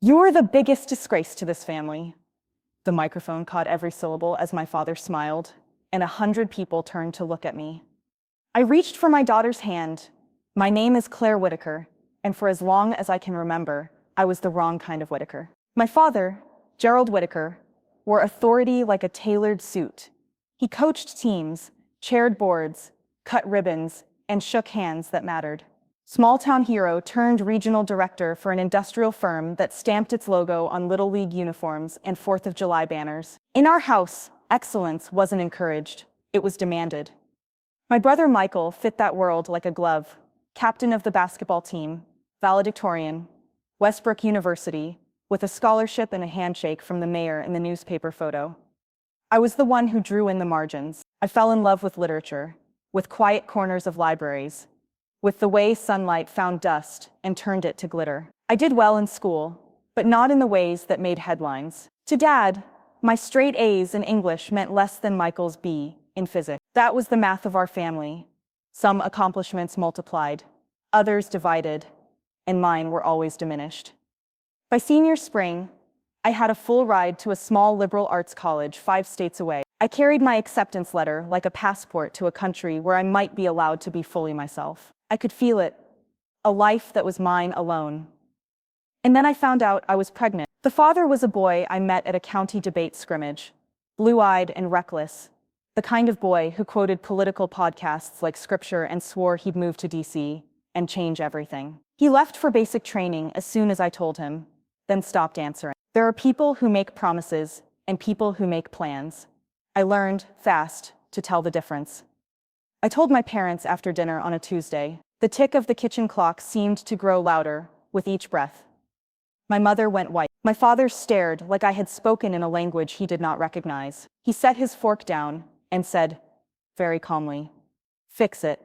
You're the biggest disgrace to this family. The microphone caught every syllable as my father smiled, and 100 people turned to look at me. I reached for my daughter's hand. My name is Claire Whitaker, and for as long as I can remember, I was the wrong kind of Whitaker. My father, Gerald Whitaker, wore authority like a tailored suit. He coached teams, chaired boards, cut ribbons, and shook hands that mattered. Small-town hero turned regional director for an industrial firm that stamped its logo on Little League uniforms and 4th of July banners. In our house, excellence wasn't encouraged, it was demanded. My brother Michael fit that world like a glove, captain of the basketball team, valedictorian, Westbrook University, with a scholarship and a handshake from the mayor in the newspaper photo. I was the one who drew in the margins. I fell in love with literature, with quiet corners of libraries, with the way sunlight found dust and turned it to glitter. I did well in school, but not in the ways that made headlines. To Dad, my straight A's in English meant less than Michael's B in physics. That was the math of our family. Some accomplishments multiplied, others divided, and mine were always diminished. By senior spring, I had a full ride to a small liberal arts college 5 states away. I carried my acceptance letter like a passport to a country where I might be allowed to be fully myself. I could feel it, a life that was mine alone. And then I found out I was pregnant. The father was a boy I met at a county debate scrimmage, blue-eyed and reckless, the kind of boy who quoted political podcasts like Scripture and swore he'd move to DC and change everything. He left for basic training as soon as I told him, then stopped answering. There are people who make promises and people who make plans. I learned, fast, to tell the difference. I told my parents after dinner on a Tuesday. The tick of the kitchen clock seemed to grow louder with each breath. My mother went white. My father stared like I had spoken in a language he did not recognize. He set his fork down and said, very calmly, "Fix it."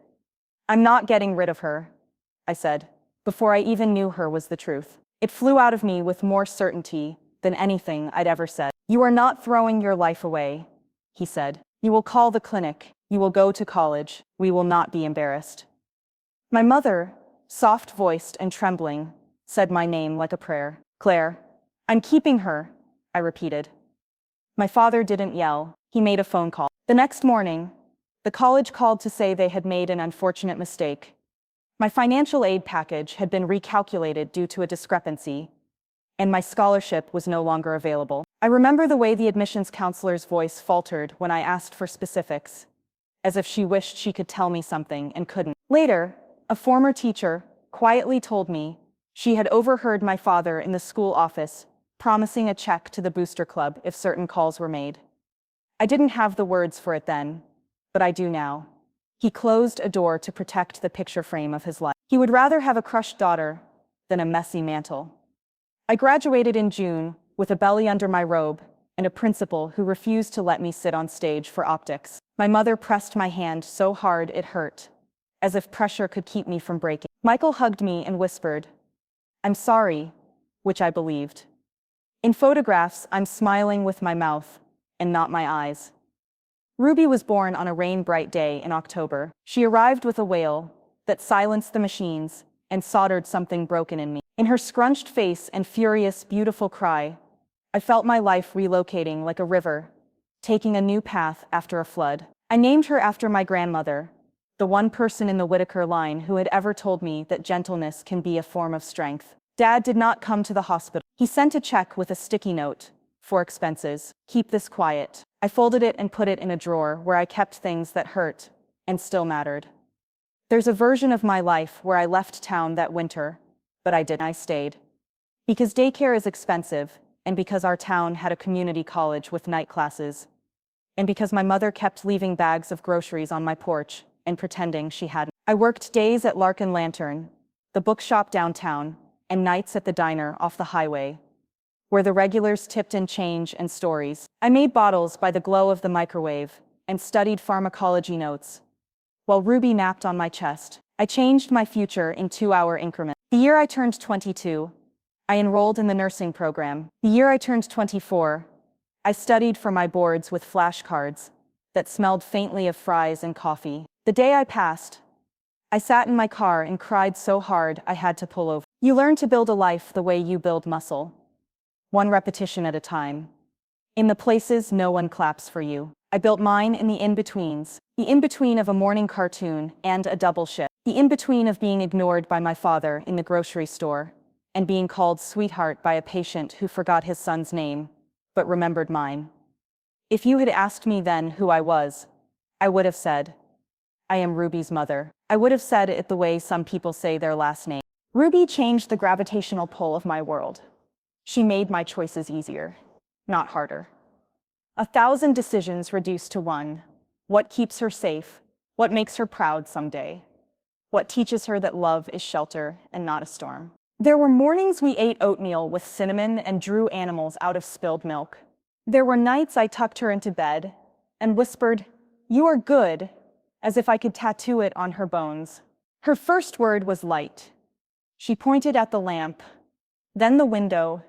"I'm not getting rid of her," I said, before I even knew her was the truth. It flew out of me with more certainty than anything I'd ever said. "You are not throwing your life away," he said. "You will call the clinic. You will go to college. We will not be embarrassed." My mother, soft-voiced and trembling, said my name like a prayer. "Claire, I'm keeping her," I repeated. My father didn't yell. He made a phone call. The next morning, the college called to say they had made an unfortunate mistake. My financial aid package had been recalculated due to a discrepancy, and my scholarship was no longer available. I remember the way the admissions counselor's voice faltered when I asked for specifics, as if she wished she could tell me something and couldn't. Later, a former teacher quietly told me she had overheard my father in the school office promising a check to the booster club if certain calls were made. I didn't have the words for it then, but I do now. He closed a door to protect the picture frame of his life. He would rather have a crushed daughter than a messy mantle. I graduated in June with a belly under my robe and a principal who refused to let me sit on stage for optics. My mother pressed my hand so hard it hurt, as if pressure could keep me from breaking. Michael hugged me and whispered, "I'm sorry," which I believed. In photographs, I'm smiling with my mouth and not my eyes. Ruby was born on a rain-bright day in October. She arrived with a wail that silenced the machines and soldered something broken in me. In her scrunched face and furious, beautiful cry, I felt my life relocating like a river, taking a new path after a flood. I named her after my grandmother, the one person in the Whitaker line who had ever told me that gentleness can be a form of strength. Dad did not come to the hospital. He sent a check with a sticky note for expenses. "Keep this quiet." I folded it and put it in a drawer where I kept things that hurt and still mattered. There's a version of my life where I left town that winter, but I didn't. I stayed. Because daycare is expensive, and because our town had a community college with night classes, and because my mother kept leaving bags of groceries on my porch and pretending she hadn't. I worked days at Larkin Lantern, the bookshop downtown, and nights at the diner off the highway, where the regulars tipped in change and stories. I made bottles by the glow of the microwave and studied pharmacology notes, while Ruby napped on my chest. I changed my future in 2-hour increments. The year I turned 22, I enrolled in the nursing program. The year I turned 24, I studied for my boards with flashcards that smelled faintly of fries and coffee. The day I passed, I sat in my car and cried so hard I had to pull over. You learn to build a life the way you build muscle. one repetition at a time. In the places no one claps for you. I built mine in the in-betweens, the in-between of a morning cartoon and a double shift, the in-between of being ignored by my father in the grocery store and being called sweetheart by a patient who forgot his son's name, but remembered mine. If you had asked me then who I was, I would have said, I am Ruby's mother. I would have said it the way some people say their last name. Ruby changed the gravitational pull of my world. She made my choices easier, not harder. 1,000 decisions reduced to one. What keeps her safe? What makes her proud someday? What teaches her that love is shelter and not a storm? There were mornings we ate oatmeal with cinnamon and drew animals out of spilled milk. There were nights I tucked her into bed and whispered, "You are good," as if I could tattoo it on her bones. Her first word was light. She pointed at the lamp, then the window,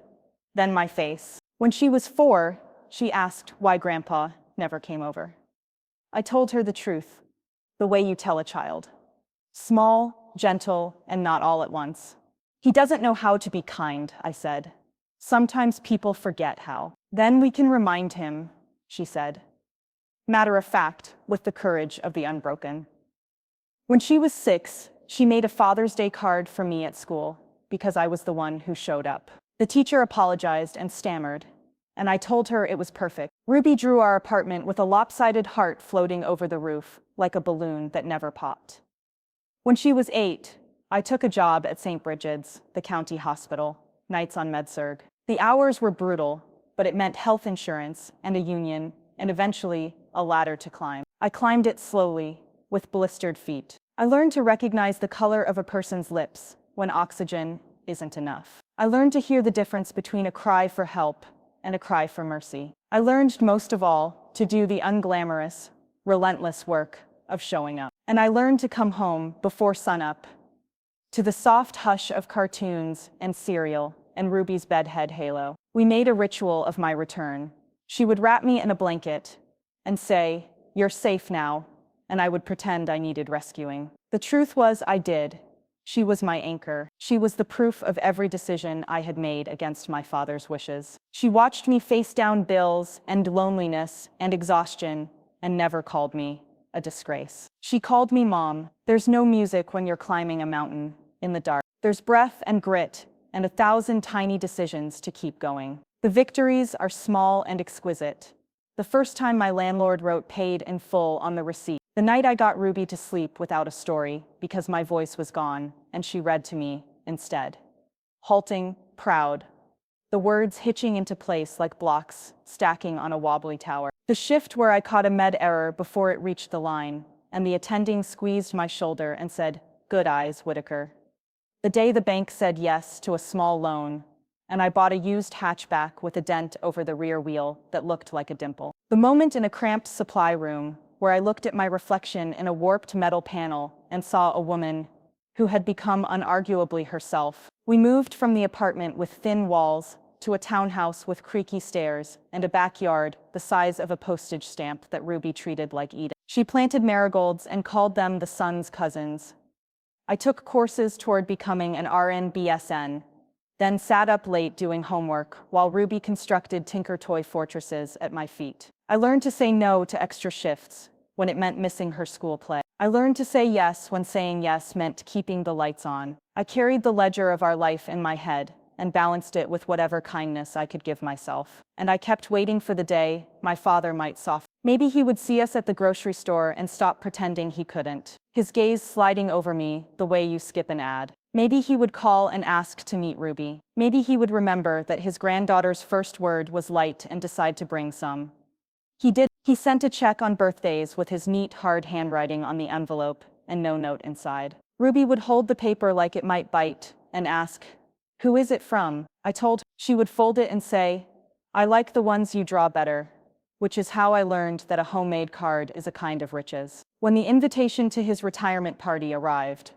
then my face. When she was 4, she asked why Grandpa never came over. I told her the truth, the way you tell a child. Small, gentle, and not all at once. He doesn't know how to be kind, I said. Sometimes people forget how. Then we can remind him, she said. Matter of fact, with the courage of the unbroken. When she was 6, she made a Father's Day card for me at school because I was the one who showed up. The teacher apologized and stammered, and I told her it was perfect. Ruby drew our apartment with a lopsided heart floating over the roof, like a balloon that never popped. When she was 8, I took a job at St. Bridget's, the county hospital, nights on med-surg. The hours were brutal, but it meant health insurance and a union, and eventually a ladder to climb. I climbed it slowly, with blistered feet. I learned to recognize the color of a person's lips when oxygen isn't enough. I learned to hear the difference between a cry for help and a cry for mercy. I learned most of all to do the unglamorous, relentless work of showing up. And I learned to come home before sunup, to the soft hush of cartoons and cereal and Ruby's bedhead halo. We made a ritual of my return. She would wrap me in a blanket and say, "You're safe now," and I would pretend I needed rescuing. The truth was I did. She was my anchor. She was the proof of every decision I had made against my father's wishes. She watched me face down bills and loneliness and exhaustion and never called me a disgrace. She called me Mom. There's no music when you're climbing a mountain in the dark. There's breath and grit and 1,000 tiny decisions to keep going. The victories are small and exquisite. The first time my landlord wrote paid in full on the receipt. The night I got Ruby to sleep without a story because my voice was gone and she read to me instead. Halting, proud. The words hitching into place like blocks stacking on a wobbly tower. The shift where I caught a med error before it reached the line, and the attending squeezed my shoulder and said, "Good eyes, Whitaker." The day the bank said yes to a small loan, and I bought a used hatchback with a dent over the rear wheel that looked like a dimple. The moment in a cramped supply room where I looked at my reflection in a warped metal panel and saw a woman who had become unarguably herself. We moved from the apartment with thin walls to a townhouse with creaky stairs and a backyard the size of a postage stamp that Ruby treated like Eden. She planted marigolds and called them the sun's cousins. I took courses toward becoming an RN BSN, then sat up late doing homework while Ruby constructed Tinker Toy fortresses at my feet. I learned to say no to extra shifts when it meant missing her school play. I learned to say yes when saying yes meant keeping the lights on. I carried the ledger of our life in my head and balanced it with whatever kindness I could give myself. And I kept waiting for the day my father might soften. Maybe he would see us at the grocery store and stop pretending he couldn't, his gaze sliding over me the way you skip an ad. Maybe he would call and ask to meet Ruby. Maybe he would remember that his granddaughter's first word was light and decide to bring some. He did. He sent a check on birthdays with his neat, hard handwriting on the envelope and no note inside. Ruby would hold the paper like it might bite and ask, "Who is it from?" I told her. She would fold it and say, "I like the ones you draw better," which is how I learned that a homemade card is a kind of riches. When the invitation to his retirement party arrived,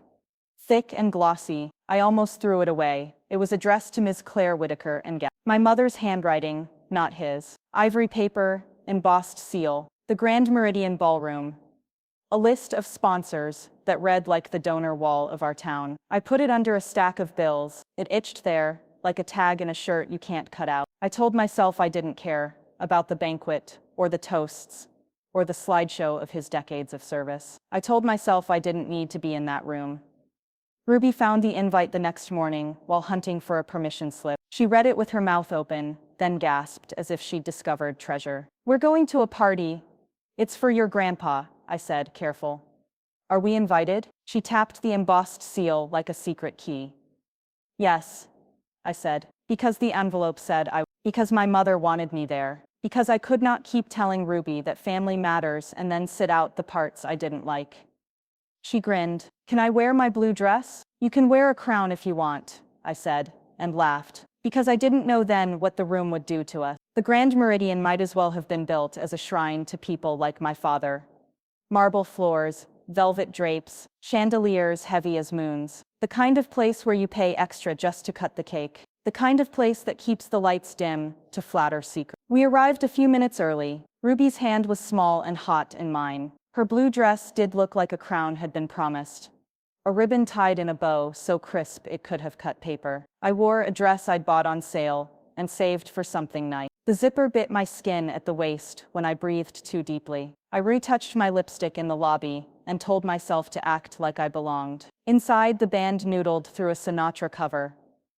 thick and glossy, I almost threw it away. It was addressed to Ms. Claire Whitaker and Gap. My mother's handwriting, not his. Ivory paper, embossed seal. The Grand Meridian Ballroom. A list of sponsors that read like the donor wall of our town. I put it under a stack of bills. It itched there, like a tag in a shirt you can't cut out. I told myself I didn't care about the banquet, or the toasts, or the slideshow of his decades of service. I told myself I didn't need to be in that room. Ruby found the invite the next morning while hunting for a permission slip. She read it with her mouth open, then gasped as if she'd discovered treasure. "We're going to a party. It's for your grandpa," I said, careful. "Are we invited?" She tapped the embossed seal like a secret key. "Yes," I said, because the envelope said because my mother wanted me there, because I could not keep telling Ruby that family matters and then sit out the parts I didn't like. She grinned. "Can I wear my blue dress?" "You can wear a crown if you want," I said, and laughed, because I didn't know then what the room would do to us. The Grand Meridian might as well have been built as a shrine to people like my father. Marble floors, velvet drapes, chandeliers heavy as moons. The kind of place where you pay extra just to cut the cake. The kind of place that keeps the lights dim to flatter secrets. We arrived a few minutes early. Ruby's hand was small and hot in mine. Her blue dress did look like a crown had been promised. A ribbon tied in a bow so crisp it could have cut paper. I wore a dress I'd bought on sale and saved for something nice. The zipper bit my skin at the waist when I breathed too deeply. I retouched my lipstick in the lobby and told myself to act like I belonged. Inside, the band noodled through a Sinatra cover,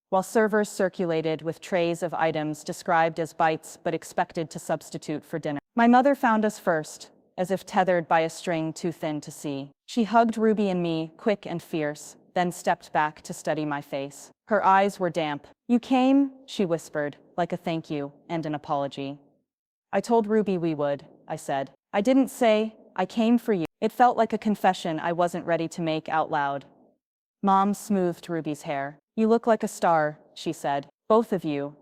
while servers circulated with trays of items described as bites but expected to substitute for dinner. My mother found us first, as if tethered by a string too thin to see. She hugged Ruby and me, quick and fierce, then stepped back to study my face. Her eyes were damp. "You came," she whispered, like a thank you and an apology. "I told Ruby we would," I said. "I didn't say, I came for you." It felt like a confession I wasn't ready to make out loud. Mom smoothed Ruby's hair. "You look like a star," she said. "Both of you."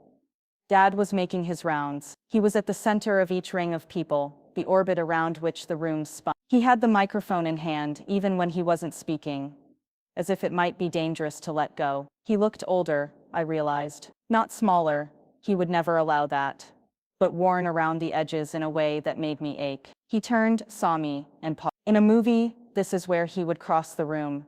Dad was making his rounds. He was at the center of each ring of people, the orbit around which the room spun. He had the microphone in hand even when he wasn't speaking, as if it might be dangerous to let go. He looked older, I realized. Not smaller, he would never allow that, but worn around the edges in a way that made me ache. He turned, saw me, and paused. In a movie, this is where he would cross the room,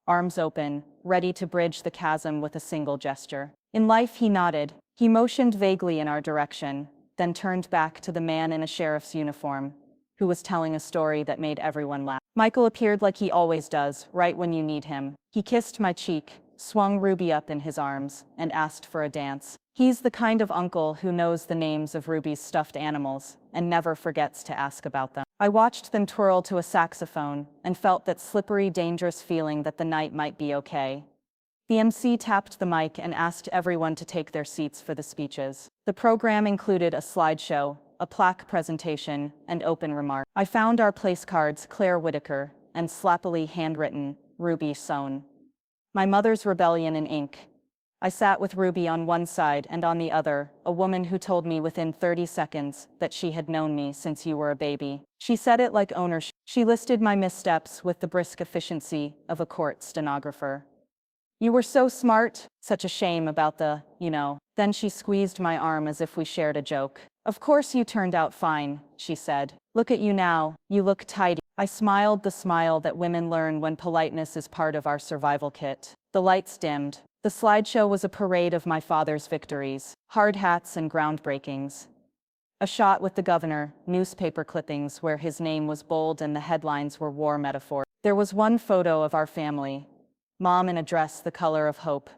arms open, ready to bridge the chasm with a single gesture. In life, he nodded. He motioned vaguely in our direction, then turned back to the man in a sheriff's uniform, who was telling a story that made everyone laugh. Michael appeared like he always does, right when you need him. He kissed my cheek, swung Ruby up in his arms, and asked for a dance. He's the kind of uncle who knows the names of Ruby's stuffed animals and never forgets to ask about them. I watched them twirl to a saxophone and felt that slippery, dangerous feeling that the night might be okay. The MC tapped the mic and asked everyone to take their seats for the speeches. The program included a slideshow, a plaque presentation, and open remarks. I found our place cards, Claire Whitaker, and slappily handwritten, Ruby Sohn. My mother's rebellion in ink. I sat with Ruby on one side and on the other, a woman who told me within 30 seconds that she had known me since you were a baby. She said it like ownership. She listed my missteps with the brisk efficiency of a court stenographer. "You were so smart, such a shame about the, you know." Then she squeezed my arm as if we shared a joke. "Of course you turned out fine," she said. "Look at you now, you look tidy." I smiled the smile that women learn when politeness is part of our survival kit. The lights dimmed. The slideshow was a parade of my father's victories, hard hats and groundbreakings. A shot with the governor, newspaper clippings where his name was bold and the headlines were war metaphors. There was one photo of our family. Mom in a dress the color of hope.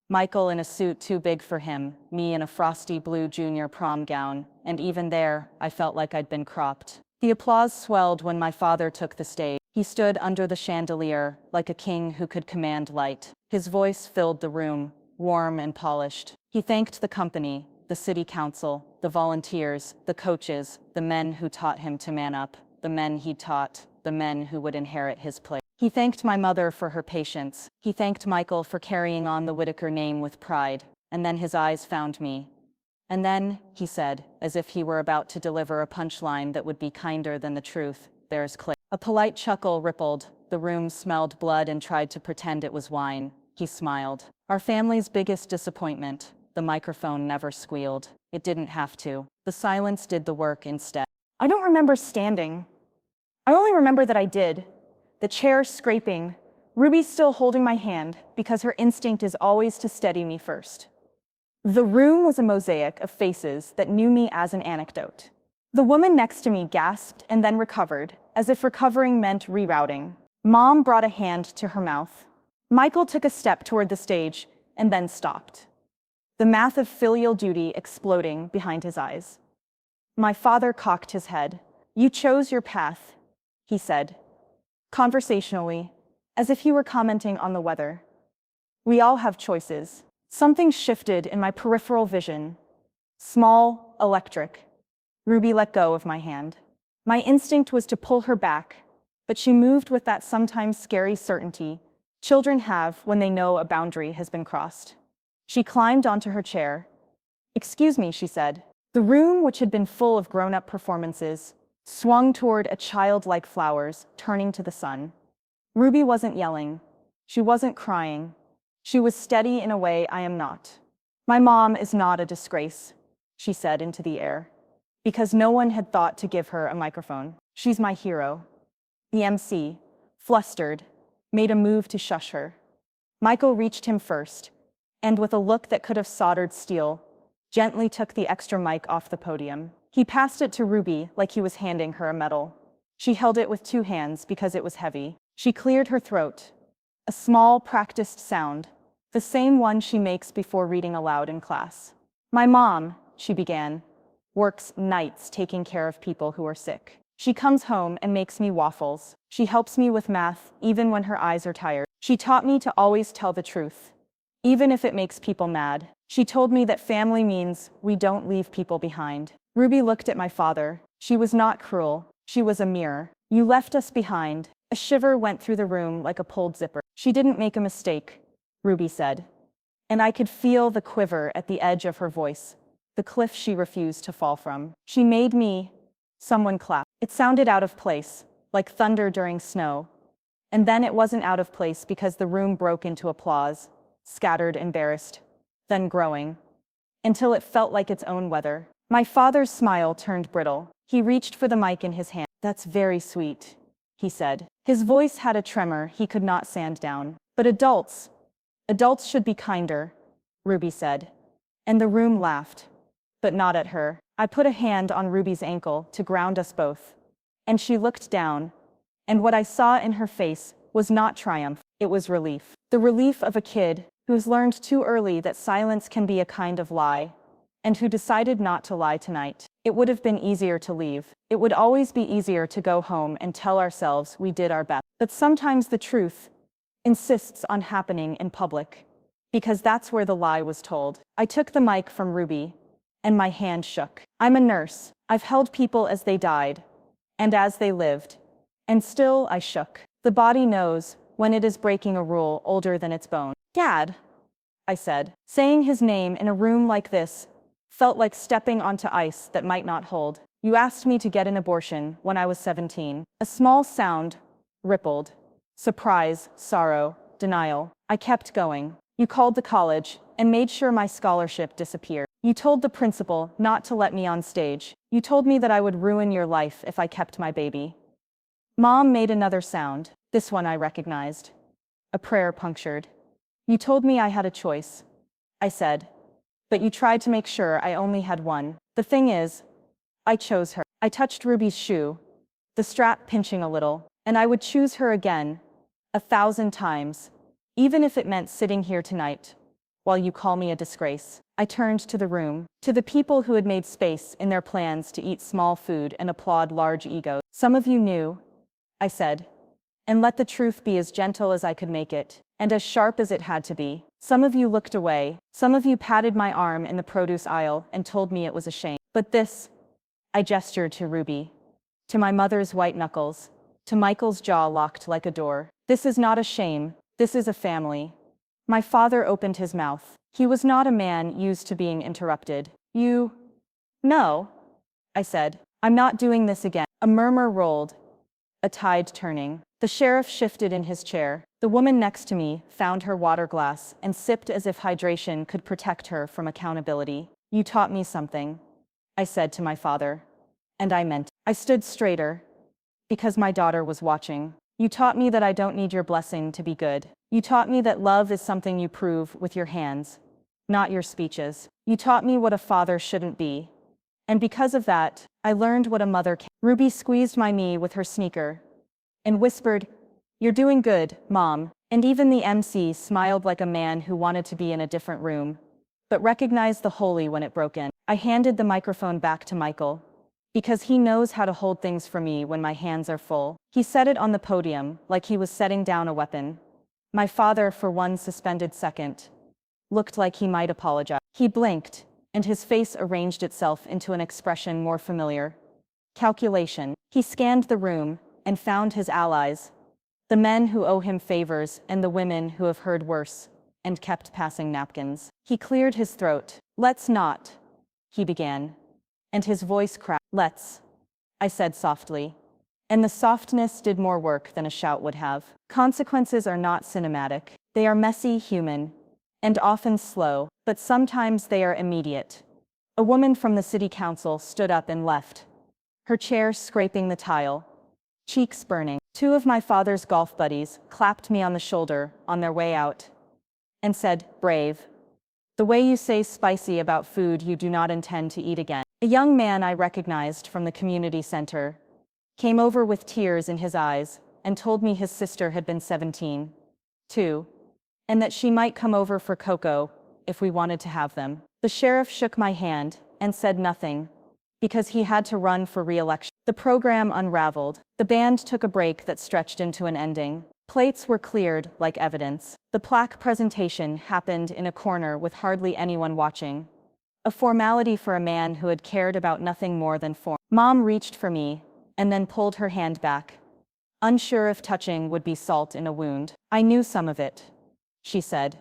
Michael in a suit too big for him, me in a frosty blue junior prom gown, and even there, I felt like I'd been cropped. The applause swelled when my father took the stage. He stood under the chandelier, like a king who could command light. His voice filled the room, warm and polished. He thanked the company, the city council, the volunteers, the coaches, the men who taught him to man up, the men he taught, the men who would inherit his place. He thanked my mother for her patience. He thanked Michael for carrying on the Whitaker name with pride. And then his eyes found me. "And then," he said, as if he were about to deliver a punchline that would be kinder than the truth, "there's Claire." A polite chuckle rippled. The room smelled blood and tried to pretend it was wine. He smiled. "Our family's biggest disappointment." The microphone never squealed. It didn't have to. The silence did the work instead. I don't remember standing. I only remember that I did. The chair scraping, Ruby still holding my hand because her instinct is always to steady me first. The room was a mosaic of faces that knew me as an anecdote. The woman next to me gasped and then recovered, as if recovering meant rerouting. Mom brought a hand to her mouth. Michael took a step toward the stage and then stopped, the math of filial duty exploding behind his eyes. My father cocked his head. "You chose your path," he said, conversationally, as if he were commenting on the weather. "We all have choices." Something shifted in my peripheral vision. Small, electric. Ruby let go of my hand. My instinct was to pull her back, but she moved with that sometimes scary certainty children have when they know a boundary has been crossed. She climbed onto her chair. "Excuse me," she said. The room, which had been full of grown-up performances, swung toward a child like flowers turning to the sun. Ruby wasn't yelling. She wasn't crying. She was steady in a way I am not. "My mom is not a disgrace," she said into the air, because no one had thought to give her a microphone. "She's my hero." The MC, flustered, made a move to shush her. Michael reached him first, and with a look that could have soldered steel, gently took the extra mic off the podium. He passed it to Ruby like he was handing her a medal. She held it with 2 hands because it was heavy. She cleared her throat. A small, practiced sound, the same one she makes before reading aloud in class. "My mom," she began, "works nights taking care of people who are sick. She comes home and makes me waffles. She helps me with math, even when her eyes are tired. She taught me to always tell the truth, even if it makes people mad. She told me that family means we don't leave people behind." Ruby looked at my father. She was not cruel. She was a mirror. "You left us behind." A shiver went through the room like a pulled zipper. "She didn't make a mistake," Ruby said, and I could feel the quiver at the edge of her voice, the cliff she refused to fall from. "She made me." Someone clapped. It sounded out of place, like thunder during snow, and then it wasn't out of place because the room broke into applause, scattered, embarrassed, then growing, until it felt like its own weather. My father's smile turned brittle. He reached for the mic in his hand. "That's very sweet," he said. His voice had a tremor he could not sand down. "But adults should be kinder," Ruby said, and the room laughed, but not at her. I put a hand on Ruby's ankle to ground us both, and she looked down, and what I saw in her face was not triumph, it was relief. The relief of a kid who's learned too early that silence can be a kind of lie, and who decided not to lie tonight. It would have been easier to leave. It would always be easier to go home and tell ourselves we did our best. But sometimes the truth insists on happening in public, because that's where the lie was told. I took the mic from Ruby, and my hand shook. "I'm a nurse. I've held people as they died, and as they lived, and still I shook. The body knows when it is breaking a rule older than its bone." "Dad," I said. Saying his name in a room like this felt like stepping onto ice that might not hold. "You asked me to get an abortion when I was 17. A small sound rippled. Surprise, sorrow, denial. I kept going. "You called the college and made sure my scholarship disappeared. You told the principal not to let me on stage. You told me that I would ruin your life if I kept my baby." Mom made another sound. This one I recognized. A prayer punctured. "You told me I had a choice," I said, "but you tried to make sure I only had one. The thing is, I chose her." I touched Ruby's shoe, the strap pinching a little, "and I would choose her again, 1,000 times, even if it meant sitting here tonight, while you call me a disgrace." I turned to the room, to the people who had made space in their plans to eat small food and applaud large egos. "Some of you knew," I said, and let the truth be as gentle as I could make it, and as sharp as it had to be. "Some of you looked away. Some of you patted my arm in the produce aisle and told me it was a shame. But this," I gestured to Ruby, to my mother's white knuckles, to Michael's jaw locked like a door. "This is not a shame. This is a family." My father opened his mouth. He was not a man used to being interrupted. "You..." "No," I said. "I'm not doing this again." A murmur rolled, a tide turning. The sheriff shifted in his chair. The woman next to me found her water glass and sipped as if hydration could protect her from accountability. "You taught me something," I said to my father, and I meant it. I stood straighter, because my daughter was watching. "You taught me that I don't need your blessing to be good. You taught me that love is something you prove with your hands, not your speeches. You taught me what a father shouldn't be. And because of that, I learned what a mother can. Ruby squeezed my knee with her sneaker and whispered, "You're doing good, Mom." And even the MC smiled like a man who wanted to be in a different room, but recognized the holy when it broke in. I handed the microphone back to Michael, because he knows how to hold things for me when my hands are full. He set it on the podium like he was setting down a weapon. My father, for one suspended second, looked like he might apologize. He blinked, and his face arranged itself into an expression more familiar. Calculation. He scanned the room and found his allies, the men who owe him favors and the women who have heard worse and kept passing napkins. He cleared his throat. "Let's not," he began, and his voice cracked. "Let's," I said softly, and the softness did more work than a shout would have. Consequences are not cinematic. They are messy, human, and often slow, but sometimes they are immediate. A woman from the city council stood up and left, her chair scraping the tile, cheeks burning. Two of my father's golf buddies clapped me on the shoulder on their way out and said, "Brave. The way you say spicy about food you do not intend to eat again." A young man I recognized from the community center came over with tears in his eyes and told me his sister had been 17, too, and that she might come over for cocoa if we wanted to have them. The sheriff shook my hand and said nothing, because he had to run for re-election. The program unraveled. The band took a break that stretched into an ending. Plates were cleared like evidence. The plaque presentation happened in a corner with hardly anyone watching, a formality for a man who had cared about nothing more than form. Mom reached for me and then pulled her hand back, unsure if touching would be salt in a wound. "I knew some of it," she said,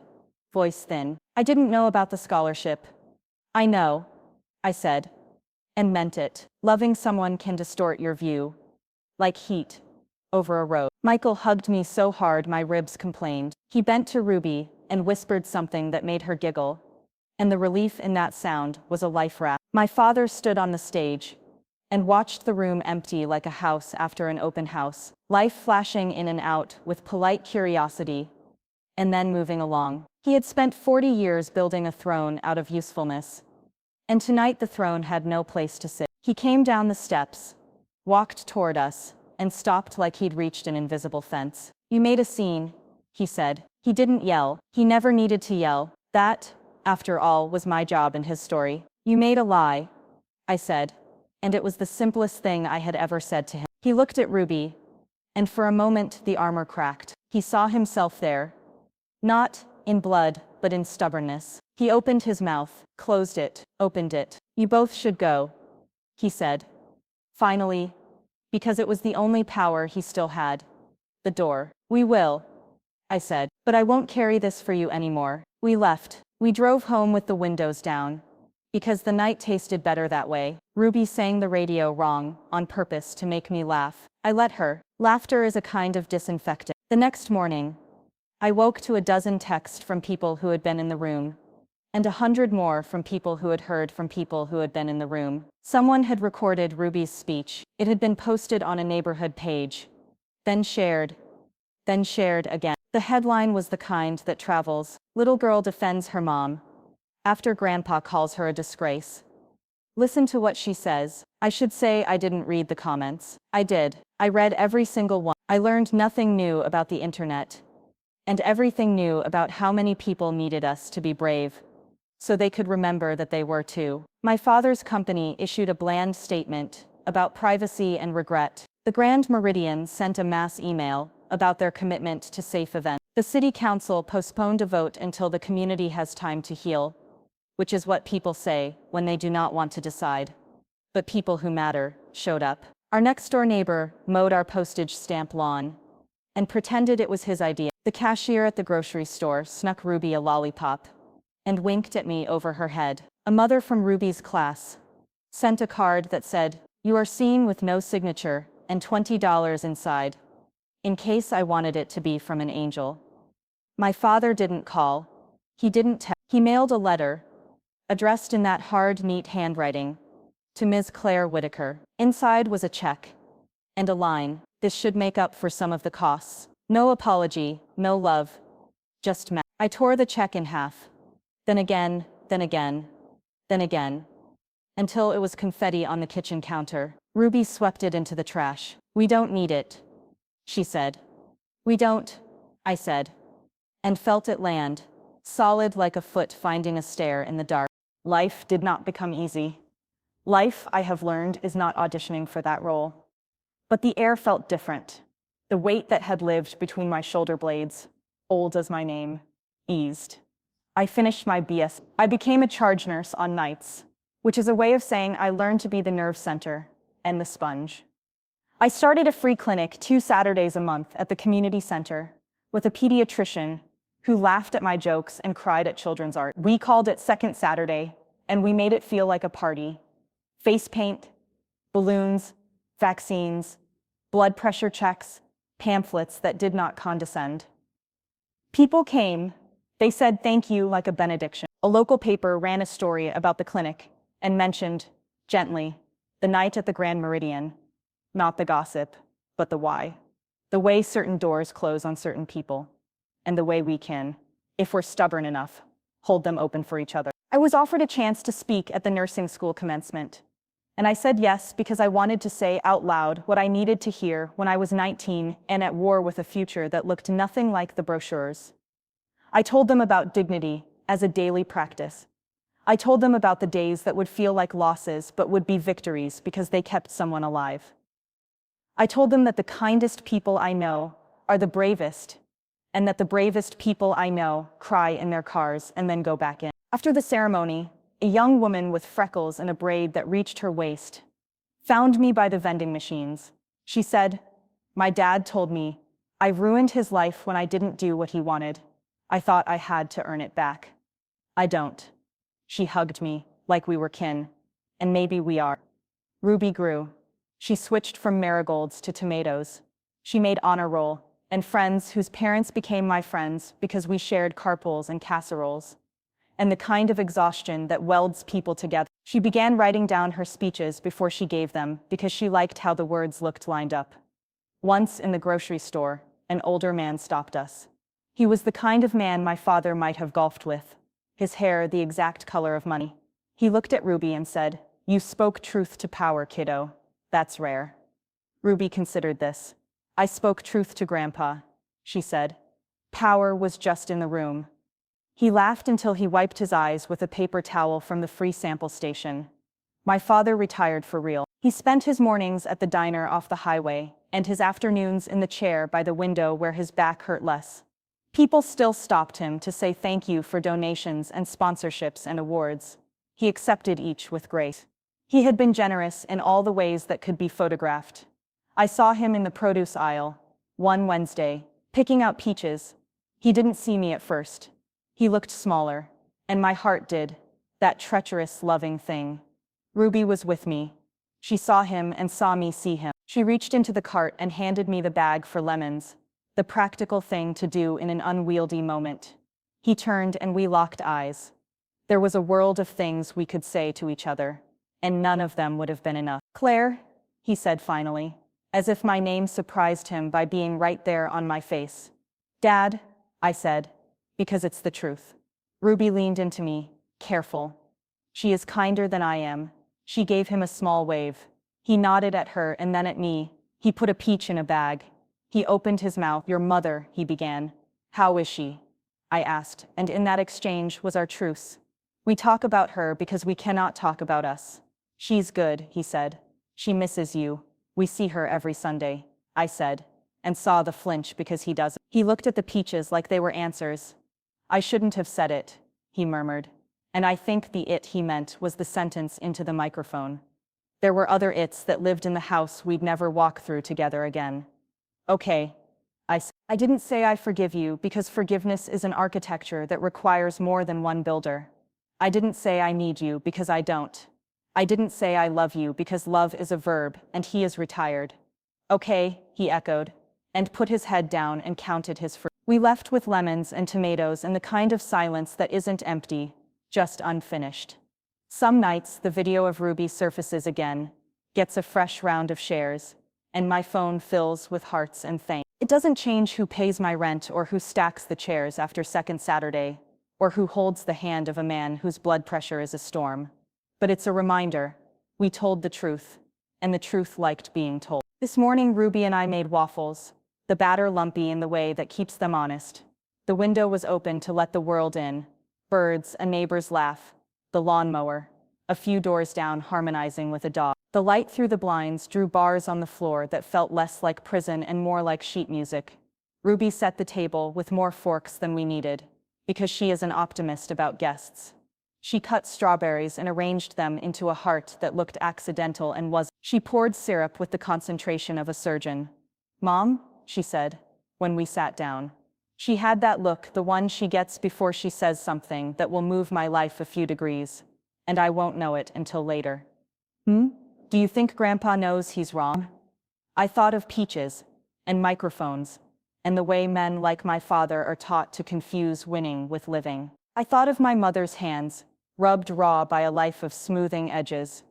voice thin. "I didn't know about the scholarship." "I know," I said, and meant it. Loving someone can distort your view, like heat over a road. Michael hugged me so hard my ribs complained. He bent to Ruby and whispered something that made her giggle, and the relief in that sound was a life raft. My father stood on the stage and watched the room empty like a house after an open house, life flashing in and out with polite curiosity, and then moving along. He had spent 40 years building a throne out of usefulness, and tonight the throne had no place to sit. He came down the steps, walked toward us, and stopped like he'd reached an invisible fence. "You made a scene," he said. He didn't yell. He never needed to yell. That, after all, was my job in his story. "You made a lie," I said, and it was the simplest thing I had ever said to him. He looked at Ruby, and for a moment the armor cracked. He saw himself there, not in blood, but in stubbornness. He opened his mouth, closed it, opened it. "You both should go," he said, finally, because it was the only power he still had. "The door." "We will," I said, "but I won't carry this for you anymore." We left. We drove home with the windows down, because the night tasted better that way. Ruby sang the radio wrong, on purpose to make me laugh. I let her. Laughter is a kind of disinfectant. The next morning, I woke to a dozen texts from people who had been in the room, and 100 more from people who had heard from people who had been in the room. Someone had recorded Ruby's speech. It had been posted on a neighborhood page, then shared again. The headline was the kind that travels. "Little girl defends her mom after grandpa calls her a disgrace. Listen to what she says." I should say I didn't read the comments. I did. I read every single one. I learned nothing new about the internet, and everything new about how many people needed us to be brave, so they could remember that they were too. My father's company issued a bland statement about privacy and regret. The Grand Meridian sent a mass email about their commitment to safe events. The city council postponed a vote until the community has time to heal, which is what people say when they do not want to decide. But people who matter showed up. Our next-door neighbor mowed our postage stamp lawn and pretended it was his idea. The cashier at the grocery store snuck Ruby a lollipop and winked at me over her head. A mother from Ruby's class sent a card that said, "You are seen with no signature," and $20 inside, in case I wanted it to be from an angel. My father didn't call. He didn't text. He mailed a letter, addressed in that hard, neat handwriting, to Ms. Claire Whitaker. Inside was a check and a line. "This should make up for some of the costs." No apology, no love, just math. I tore the check in half, Then again, then again, then again, until it was confetti on the kitchen counter. Ruby swept it into the trash. "We don't need it," she said. "We don't," I said, and felt it land, solid like a foot finding a stair in the dark. Life did not become easy. Life, I have learned, is not auditioning for that role. But the air felt different. The weight that had lived between my shoulder blades, old as my name, eased. I finished my BS. I became a charge nurse on nights, which is a way of saying I learned to be the nerve center and the sponge. I started a free clinic 2 Saturdays a month at the community center with a pediatrician who laughed at my jokes and cried at children's art. We called it Second Saturday, and we made it feel like a party. Face paint, balloons, vaccines, blood pressure checks, pamphlets that did not condescend. People came. They said thank you like a benediction. A local paper ran a story about the clinic and mentioned, gently, the night at the Grand Meridian. Not the gossip, but the why. The way certain doors close on certain people, and the way we can, if we're stubborn enough, hold them open for each other. I was offered a chance to speak at the nursing school commencement, and I said yes because I wanted to say out loud what I needed to hear when I was 19 and at war with a future that looked nothing like the brochures. I told them about dignity as a daily practice. I told them about the days that would feel like losses but would be victories because they kept someone alive. I told them that the kindest people I know are the bravest, and that the bravest people I know cry in their cars and then go back in. After the ceremony, a young woman with freckles and a braid that reached her waist found me by the vending machines. She said, "My dad told me I ruined his life when I didn't do what he wanted. I thought I had to earn it back. I don't." She hugged me like we were kin, and maybe we are. Ruby grew. She switched from marigolds to tomatoes. She made honor roll and friends whose parents became my friends because we shared carpools and casseroles. And the kind of exhaustion that welds people together. She began writing down her speeches before she gave them because she liked how the words looked lined up. Once in the grocery store, an older man stopped us. He was the kind of man my father might have golfed with, his hair the exact color of money. He looked at Ruby and said, "You spoke truth to power, kiddo. That's rare." Ruby considered this. "I spoke truth to Grandpa," she said. Power was just in the room. He laughed until he wiped his eyes with a paper towel from the free sample station. My father retired for real. He spent his mornings at the diner off the highway, and his afternoons in the chair by the window where his back hurt less. People still stopped him to say thank you for donations and sponsorships and awards. He accepted each with grace. He had been generous in all the ways that could be photographed. I saw him in the produce aisle, one Wednesday, picking out peaches. He didn't see me at first. He looked smaller, and my heart did, that treacherous, loving thing. Ruby was with me. She saw him and saw me see him. She reached into the cart and handed me the bag for lemons, the practical thing to do in an unwieldy moment. He turned and we locked eyes. There was a world of things we could say to each other, and none of them would have been enough. "Claire," he said finally, as if my name surprised him by being right there on my face. "Dad," I said, because it's the truth. Ruby leaned into me, careful. "She is kinder than I am." She gave him a small wave. He nodded at her and then at me. He put a peach in a bag. He opened his mouth. "Your mother," he began. "How is she?" I asked, and in that exchange was our truce. "We talk about her because we cannot talk about us." "She's good," he said. "She misses you. We see her every Sunday," I said, and saw the flinch because he doesn't. He looked at the peaches like they were answers. "I shouldn't have said it," he murmured, and I think the "it" he meant was the sentence into the microphone. There were other "its" that lived in the house we'd never walk through together again. "Okay," I said. "I didn't say I forgive you because forgiveness is an architecture that requires more than one builder. I didn't say I need you because I don't. I didn't say I love you because love is a verb and he is retired." "Okay," he echoed, and put his head down and counted his fruit. We left with lemons and tomatoes and the kind of silence that isn't empty, just unfinished. Some nights the video of Ruby surfaces again, gets a fresh round of shares, and my phone fills with hearts and thanks. It doesn't change who pays my rent or who stacks the chairs after Second Saturday, or who holds the hand of a man whose blood pressure is a storm. But it's a reminder. We told the truth, and the truth liked being told. This morning, Ruby and I made waffles, the batter lumpy in the way that keeps them honest. The window was open to let the world in. Birds, a neighbor's laugh, the lawnmower, a few doors down harmonizing with a dog. The light through the blinds drew bars on the floor that felt less like prison and more like sheet music. Ruby set the table with more forks than we needed, because she is an optimist about guests. She cut strawberries and arranged them into a heart that looked accidental and was. She poured syrup with the concentration of a surgeon. "Mom," she said, when we sat down. She had that look, the one she gets before she says something that will move my life a few degrees, and I won't know it until later. Do you think Grandpa knows he's wrong?" I thought of peaches, and microphones, and the way men like my father are taught to confuse winning with living. I thought of my mother's hands, rubbed raw by a life of smoothing edges.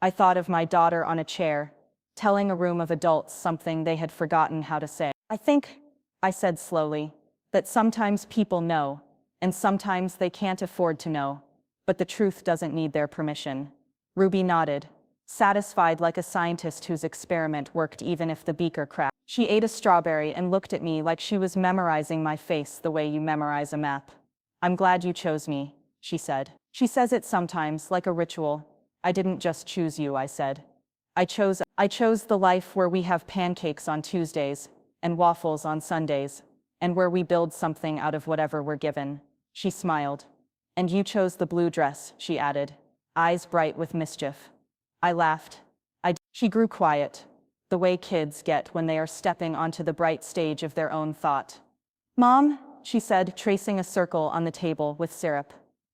I thought of my daughter on a chair, telling a room of adults something they had forgotten how to say. "I think," I said slowly, "that sometimes people know, and sometimes they can't afford to know, but the truth doesn't need their permission." Ruby nodded, satisfied like a scientist whose experiment worked even if the beaker cracked. She ate a strawberry and looked at me like she was memorizing my face the way you memorize a map. "I'm glad you chose me," she said. She says it sometimes, like a ritual. "I didn't just choose you," I said. I chose the life where we have pancakes on Tuesdays and waffles on Sundays, and where we build something out of whatever we're given." She smiled. "And you chose the blue dress," she added, eyes bright with mischief. I laughed. She grew quiet, the way kids get when they are stepping onto the bright stage of their own thought. "Mom," she said, tracing a circle on the table with syrup.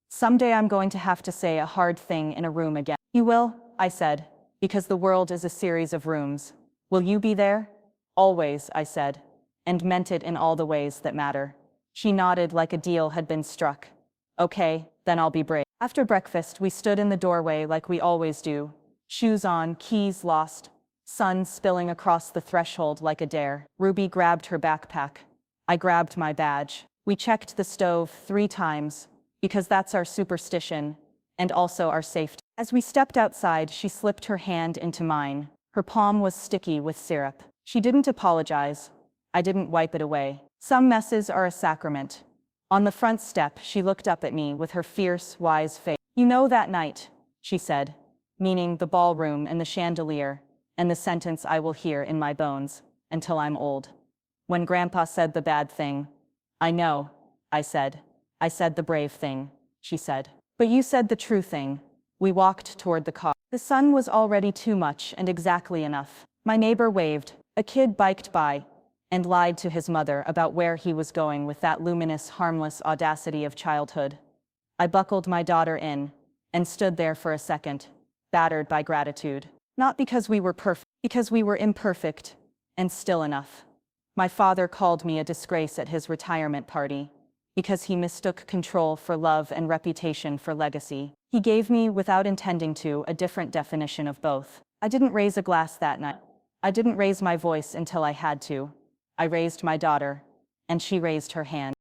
"Someday I'm going to have to say a hard thing in a room again." "You will," I said, "because the world is a series of rooms. Will you be there?" "Always," I said, and meant it in all the ways that matter. She nodded like a deal had been struck. "Okay, then I'll be brave." After breakfast, we stood in the doorway like we always do. Shoes on, keys lost, sun spilling across the threshold like a dare. Ruby grabbed her backpack. I grabbed my badge. We checked the stove 3 times, because that's our superstition, and also our safety. As we stepped outside, she slipped her hand into mine. Her palm was sticky with syrup. She didn't apologize. I didn't wipe it away. Some messes are a sacrament. On the front step, she looked up at me with her fierce, wise face. "You know that night," she said, meaning the ballroom and the chandelier, and the sentence I will hear in my bones until I'm old. "When Grandpa said the bad thing." "I know," I said. "I said the brave thing," she said. "But you said the true thing." We walked toward the car. The sun was already too much and exactly enough. My neighbor waved. A kid biked by and lied to his mother about where he was going with that luminous, harmless audacity of childhood. I buckled my daughter in and stood there for a second, battered by gratitude. Not because we were perfect, because we were imperfect and still enough. My father called me a disgrace at his retirement party because he mistook control for love and reputation for legacy. He gave me, without intending to, a different definition of both. I didn't raise a glass that night. I didn't raise my voice until I had to. I raised my daughter, and she raised her hand.